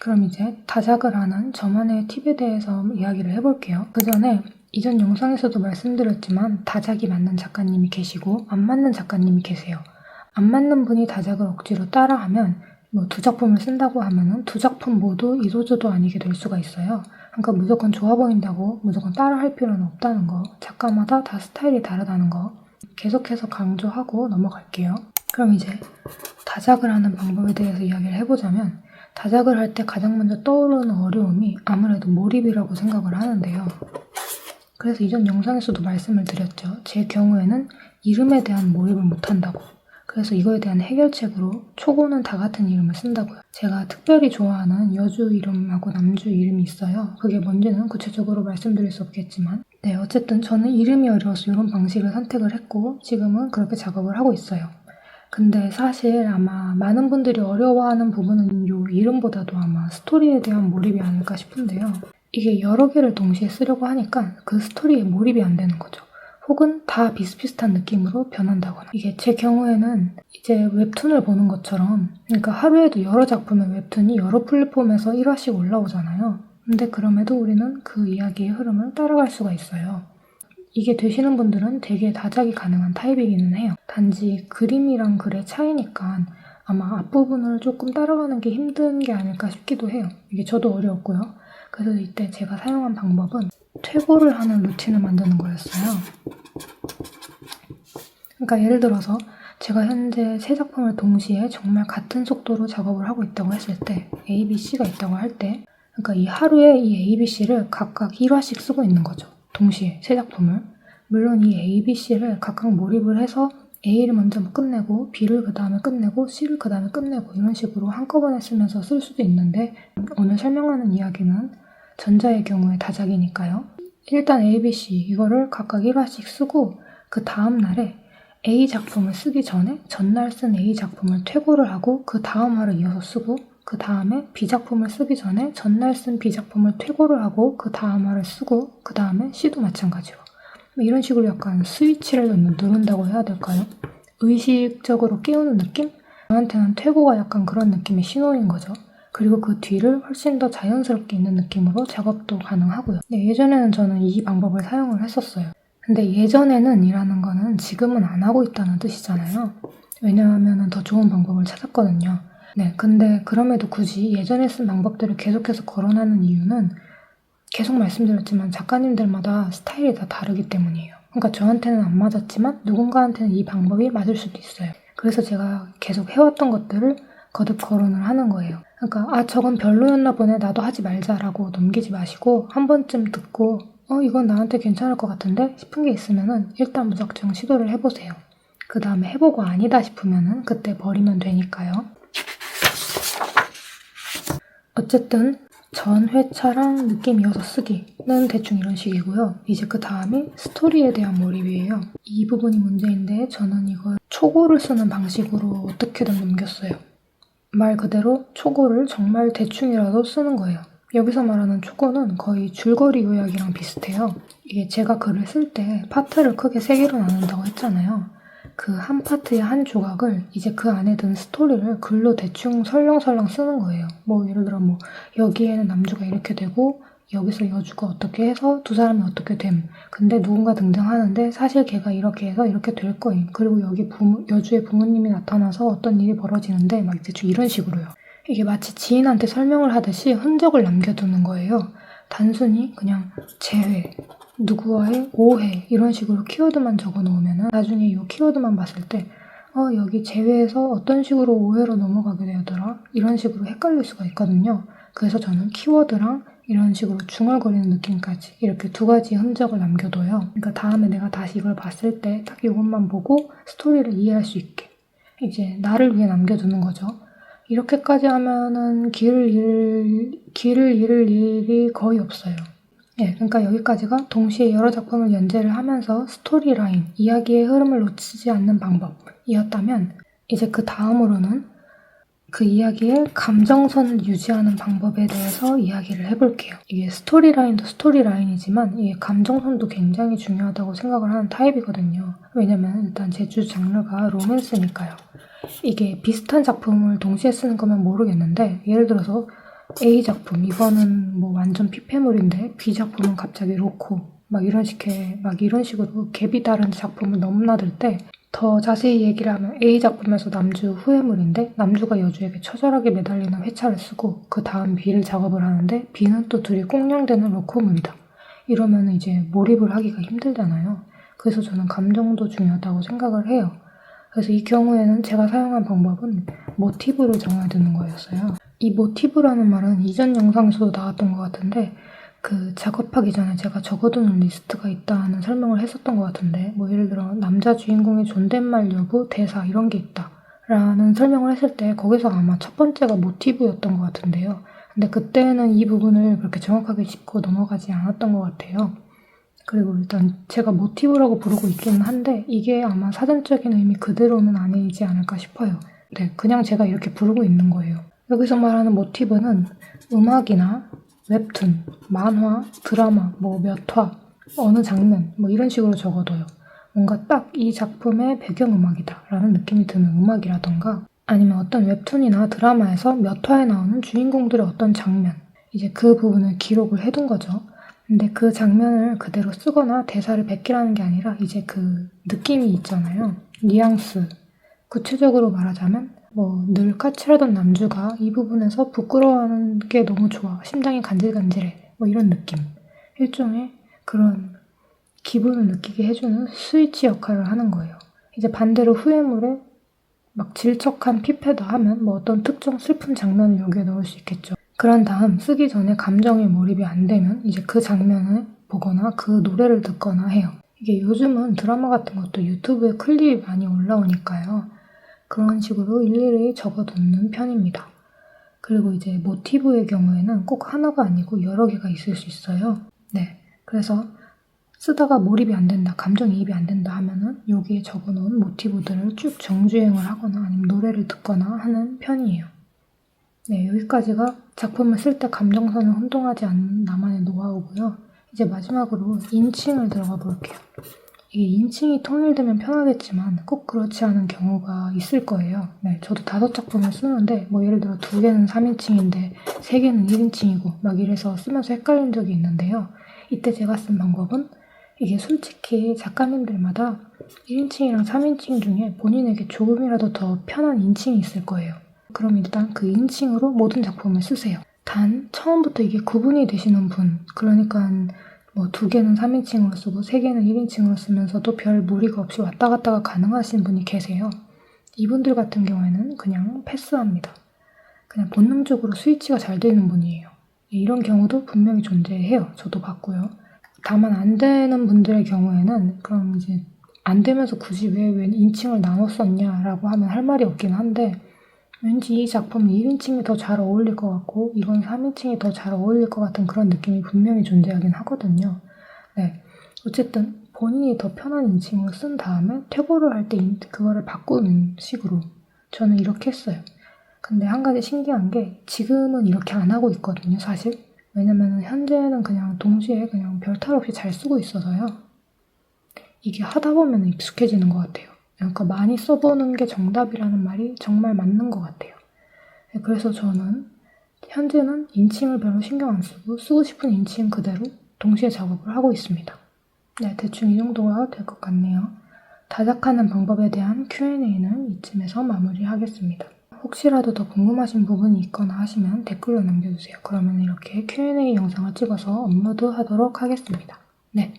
그럼 이제 다작을 하는 저만의 팁에 대해서 이야기를 해볼게요. 그 전에 이전 영상에서도 말씀드렸지만 다작이 맞는 작가님이 계시고 안 맞는 작가님이 계세요. 안 맞는 분이 다작을 억지로 따라하면 두 작품을 쓴다고 하면은 두 작품 모두 이도저도 아니게 될 수가 있어요. 그러니까 무조건 좋아 보인다고 무조건 따라할 필요는 없다는 거, 작가마다 다 스타일이 다르다는 거 계속해서 강조하고 넘어갈게요. 그럼 이제 다작을 하는 방법에 대해서 이야기를 해보자면 다작을 할 때 가장 먼저 떠오르는 어려움이 아무래도 몰입이라고 생각을 하는데요. 그래서 이전 영상에서도 말씀을 드렸죠. 제 경우에는 이름에 대한 몰입을 못한다고. 그래서 이거에 대한 해결책으로 초고는 다 같은 이름을 쓴다고요. 제가 특별히 좋아하는 여주 이름하고 남주 이름이 있어요. 그게 뭔지는 구체적으로 말씀드릴 수 없겠지만 네, 어쨌든 저는 이름이 어려워서 이런 방식을 선택을 했고 지금은 그렇게 작업을 하고 있어요. 근데 사실 아마 많은 분들이 어려워하는 부분은 이 이름보다도 아마 스토리에 대한 몰입이 아닐까 싶은데요. 이게 여러 개를 동시에 쓰려고 하니까 그 스토리에 몰입이 안 되는 거죠. 혹은 다 비슷비슷한 느낌으로 변한다거나. 이게 제 경우에는 이제 웹툰을 보는 것처럼 그러니까 하루에도 여러 작품의 웹툰이 여러 플랫폼에서 1화씩 올라오잖아요. 근데 그럼에도 우리는 그 이야기의 흐름을 따라갈 수가 있어요. 이게 되시는 분들은 되게 다작이 가능한 타입이기는 해요. 단지 그림이랑 글의 차이니까 아마 앞부분을 조금 따라가는 게 힘든 게 아닐까 싶기도 해요. 이게 저도 어려웠고요. 그래서 이때 제가 사용한 방법은 퇴고를 하는 루틴을 만드는 거였어요. 그러니까 예를 들어서 제가 현재 세 작품을 동시에 정말 같은 속도로 작업을 하고 있다고 했을 때 A, B, C가 있다고 할 때 그러니까 이 하루에 이 A, B, C를 각각 1화씩 쓰고 있는 거죠. 동시에 세 작품을. 물론 이 A, B, C를 각각 몰입을 해서 A를 먼저 끝내고 B를 그 다음에 끝내고 C를 그 다음에 끝내고 이런 식으로 한꺼번에 쓰면서 쓸 수도 있는데 오늘 설명하는 이야기는 전자의 경우에 다작이니까요. 일단 A, B, C 이거를 각각 1화씩 쓰고 그 다음 날에 A 작품을 쓰기 전에 전날 쓴 A 작품을 퇴고를 하고 그 다음 화를 이어서 쓰고 그 다음에 B 작품을 쓰기 전에 전날 쓴 B 작품을 퇴고를 하고 그 다음 화를 쓰고 그 다음에 C도 마찬가지로 이런 식으로 약간 스위치를 누른다고 해야 될까요? 의식적으로 깨우는 느낌? 저한테는 퇴고가 약간 그런 느낌의 신호인 거죠. 그리고 그 뒤를 훨씬 더 자연스럽게 있는 느낌으로 작업도 가능하고요. 네, 예전에는 저는 이 방법을 사용을 했었어요. 근데 예전에는 이라는 거는 지금은 안 하고 있다는 뜻이잖아요. 왜냐하면 더 좋은 방법을 찾았거든요. 네, 근데 그럼에도 굳이 예전에 쓴 방법들을 계속해서 거론하는 이유는 계속 말씀드렸지만 작가님들마다 스타일이 다 다르기 때문이에요. 그러니까 저한테는 안 맞았지만 누군가한테는 이 방법이 맞을 수도 있어요. 그래서 제가 계속 해왔던 것들을 거듭 거론을 하는 거예요. 그러니까 저건 별로였나 보네 나도 하지 말자라고 넘기지 마시고 한 번쯤 듣고 이건 나한테 괜찮을 것 같은데 싶은 게 있으면은 일단 무작정 시도를 해보세요. 그 다음에 해보고 아니다 싶으면은 그때 버리면 되니까요. 어쨌든 전 회차랑 느낌 이어서 쓰기는 대충 이런 식이고요. 이제 그 다음이 스토리에 대한 몰입이에요. 이 부분이 문제인데 저는 이걸 초고를 쓰는 방식으로 어떻게든 넘겼어요. 말 그대로 초고를 정말 대충이라도 쓰는 거예요. 여기서 말하는 초고는 거의 줄거리 요약이랑 비슷해요. 이게 제가 글을 쓸 때 파트를 크게 3개로 나눈다고 했잖아요. 그 한 파트의 한 조각을 이제 그 안에 든 스토리를 글로 대충 설렁설렁 쓰는 거예요. 예를 들어 여기에는 남주가 이렇게 되고 여기서 여주가 어떻게 해서 두 사람이 어떻게 됨. 근데 누군가 등장하는데 사실 걔가 이렇게 해서 이렇게 될 거임. 그리고 여기 여주의 부모님이 나타나서 어떤 일이 벌어지는데 막 대충 이런 식으로요. 이게 마치 지인한테 설명을 하듯이 흔적을 남겨두는 거예요. 단순히 그냥 재회, 누구와의 오해 이런 식으로 키워드만 적어놓으면 나중에 이 키워드만 봤을 때 여기 재회에서 어떤 식으로 오해로 넘어가게 되더라 이런 식으로 헷갈릴 수가 있거든요. 그래서 저는 키워드랑 이런 식으로 중얼거리는 느낌까지 이렇게 2가지 흔적을 남겨둬요. 그러니까 다음에 내가 다시 이걸 봤을 때 딱 이것만 보고 스토리를 이해할 수 있게 이제 나를 위해 남겨두는 거죠. 이렇게까지 하면은 길을 잃을 일이 거의 없어요. 예, 그러니까 여기까지가 동시에 여러 작품을 연재를 하면서 스토리라인, 이야기의 흐름을 놓치지 않는 방법이었다면 이제 그 다음으로는 그 이야기의 감정선을 유지하는 방법에 대해서 이야기를 해볼게요. 이게 스토리라인도 스토리라인이지만 이게 감정선도 굉장히 중요하다고 생각을 하는 타입이거든요. 왜냐면 일단 제 주 장르가 로맨스니까요. 이게 비슷한 작품을 동시에 쓰는 거면 모르겠는데 예를 들어서 A 작품, 이거는 뭐 완전 피폐물인데 B 작품은 갑자기 로코 막 이런 식으로 갭이 다른 작품을 넘나들 때 더 자세히 얘기를 하면 A 작품에서 남주 후회물인데 남주가 여주에게 처절하게 매달리는 회차를 쓰고 그 다음 B를 작업을 하는데 B는 또 둘이 꽁냥대는 로코물이다. 이러면 이제 몰입을 하기가 힘들잖아요. 그래서 저는 감정도 중요하다고 생각을 해요. 그래서 이 경우에는 제가 사용한 방법은 모티브를 정해두는 거였어요. 이 모티브라는 말은 이전 영상에서도 나왔던 것 같은데 그 작업하기 전에 제가 적어두는 리스트가 있다는 설명을 했었던 것 같은데 뭐 예를 들어 남자 주인공의 존댓말 여부, 대사 이런 게 있다 라는 설명을 했을 때 거기서 아마 첫 번째가 모티브였던 것 같은데요. 근데 그때는 이 부분을 그렇게 정확하게 짚고 넘어가지 않았던 것 같아요. 그리고 일단 제가 모티브라고 부르고 있기는 한데 이게 아마 사전적인 의미 그대로는 아니지 않을까 싶어요. 네, 그냥 제가 이렇게 부르고 있는 거예요. 여기서 말하는 모티브는 음악이나 웹툰, 만화, 드라마, 뭐 몇 화, 어느 장면 뭐 이런 식으로 적어둬요. 뭔가 딱 이 작품의 배경음악이다 라는 느낌이 드는 음악이라던가 아니면 어떤 웹툰이나 드라마에서 몇 화에 나오는 주인공들의 어떤 장면 이제 그 부분을 기록을 해둔 거죠. 근데 그 장면을 그대로 쓰거나 대사를 베끼라는 게 아니라 이제 그 느낌이 있잖아요. 뉘앙스. 구체적으로 말하자면 뭐 늘 까칠하던 남주가 이 부분에서 부끄러워하는 게 너무 좋아. 심장이 간질간질해. 뭐 이런 느낌. 일종의 그런 기분을 느끼게 해주는 스위치 역할을 하는 거예요. 이제 반대로 후회물에 막 질척한 피폐다 하면 뭐 어떤 특정 슬픈 장면을 여기에 넣을 수 있겠죠. 그런 다음 쓰기 전에 감정에 몰입이 안 되면 이제 그 장면을 보거나 그 노래를 듣거나 해요. 이게 요즘은 드라마 같은 것도 유튜브에 클립이 많이 올라오니까요. 그런 식으로 일일이 적어두는 편입니다. 그리고 이제 모티브의 경우에는 꼭 하나가 아니고 여러 개가 있을 수 있어요. 네, 그래서 쓰다가 몰입이 안 된다, 감정이입이 안 된다 하면은 여기에 적어놓은 모티브들을 쭉 정주행을 하거나 아니면 노래를 듣거나 하는 편이에요. 네, 여기까지가 작품을 쓸 때 감정선을 혼동하지 않는 나만의 노하우고요. 이제 마지막으로 인칭을 들어가 볼게요. 이게 인칭이 통일되면 편하겠지만 꼭 그렇지 않은 경우가 있을 거예요. 네, 저도 5작품을 쓰는데 뭐 예를 들어 2개는 3인칭인데 3개는 1인칭이고 막 이래서 쓰면서 헷갈린 적이 있는데요. 이때 제가 쓴 방법은 이게 솔직히 작가님들마다 1인칭이랑 3인칭 중에 본인에게 조금이라도 더 편한 인칭이 있을 거예요. 그럼 일단 그 인칭으로 모든 작품을 쓰세요. 단 처음부터 이게 구분이 되시는 분, 그러니까 뭐 2개는 3인칭으로 쓰고 3개는 1인칭으로 쓰면서도 별 무리가 없이 왔다 갔다가 가능하신 분이 계세요. 이분들 같은 경우에는 그냥 패스합니다. 그냥 본능적으로 스위치가 잘 되는 분이에요. 이런 경우도 분명히 존재해요. 저도 봤고요. 다만 안 되는 분들의 경우에는 그럼 이제 안 되면서 굳이 왜 인칭을 나눴었냐라고 하면 할 말이 없긴 한데 왠지 이 작품은 1인칭이 더 잘 어울릴 것 같고 이건 3인칭이 더 잘 어울릴 것 같은 그런 느낌이 분명히 존재하긴 하거든요. 네, 어쨌든 본인이 더 편한 인칭으로 쓴 다음에 퇴고를 할 때 그거를 바꾸는 식으로 저는 이렇게 했어요. 근데 한 가지 신기한 게 지금은 이렇게 안 하고 있거든요, 사실. 왜냐면 현재는 그냥 동시에 그냥 별 탈 없이 잘 쓰고 있어서요. 이게 하다 보면 익숙해지는 것 같아요. 그러니까 많이 써보는 게 정답이라는 말이 정말 맞는 것 같아요. 그래서 저는 현재는 인칭을 별로 신경 안 쓰고 쓰고 싶은 인칭 그대로 동시에 작업을 하고 있습니다. 네, 대충 이 정도가 될 것 같네요. 다작하는 방법에 대한 Q&A는 이쯤에서 마무리하겠습니다. 혹시라도 더 궁금하신 부분이 있거나 하시면 댓글로 남겨주세요. 그러면 이렇게 Q&A 영상을 찍어서 업로드하도록 하겠습니다. 네.